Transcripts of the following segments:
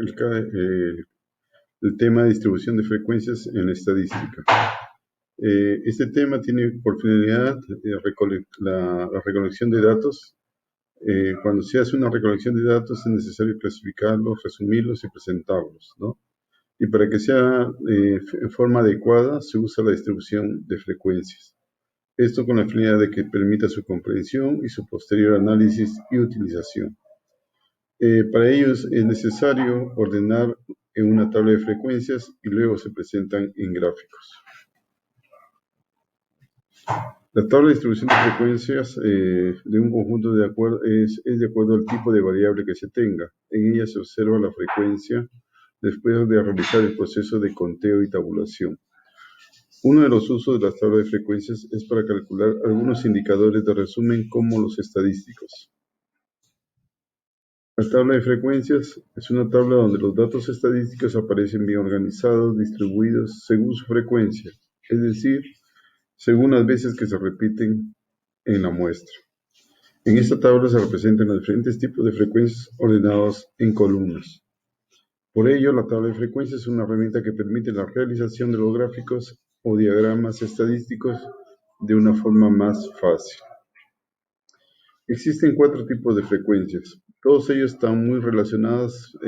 el tema de distribución de frecuencias en la estadística. Este tema tiene por finalidad la recolección de datos. Cuando se hace una recolección de datos es necesario clasificarlos, resumirlos y presentarlos, ¿no? Y para que sea en forma adecuada se usa la distribución de frecuencias. Esto con la finalidad de que permita su comprensión y su posterior análisis y utilización. Para ello es necesario ordenar en una tabla de frecuencias y luego se presentan en gráficos. La tabla de distribución de frecuencias de un conjunto es de acuerdo al tipo de variable que se tenga. En ella se observa la frecuencia después de realizar el proceso de conteo y tabulación. Uno de los usos de las tablas de frecuencias es para calcular algunos indicadores de resumen como los estadísticos. La tabla de frecuencias es una tabla donde los datos estadísticos aparecen bien organizados, distribuidos según su frecuencia, es decir, según las veces que se repiten en la muestra. En esta tabla se representan los diferentes tipos de frecuencias ordenados en columnas. Por ello, la tabla de frecuencias es una herramienta que permite la realización de los gráficos o diagramas estadísticos de una forma más fácil. Existen 4 tipos de frecuencias. Todos ellos están muy relacionados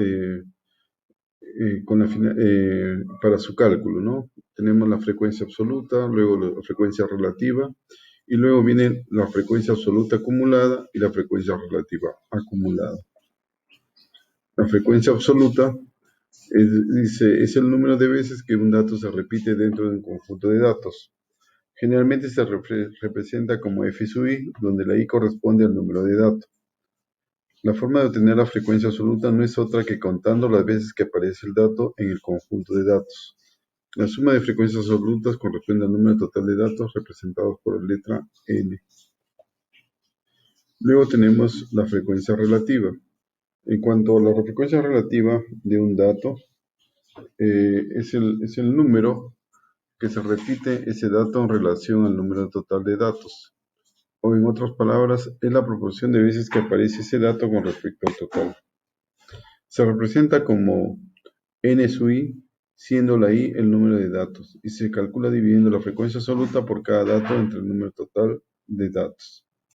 para su cálculo, ¿no? Tenemos la frecuencia absoluta, luego la frecuencia relativa, y luego viene la frecuencia absoluta acumulada y la frecuencia relativa acumulada. La frecuencia absoluta es el número de veces que un dato se repite dentro de un conjunto de datos. Generalmente se representa como f sub i, donde la i corresponde al número de datos. La forma de obtener la frecuencia absoluta no es otra que contando las veces que aparece el dato en el conjunto de datos. La suma de frecuencias absolutas corresponde al número total de datos representados por la letra n. Luego tenemos la frecuencia relativa. En cuanto a la frecuencia relativa de un dato, es el número que se repite ese dato en relación al número total de datos. O en otras palabras, es la proporción de veces que aparece ese dato con respecto al total. Se representa como n sub i, siendo la i el número de datos, y se calcula dividiendo la frecuencia absoluta por cada dato entre el número total de datos.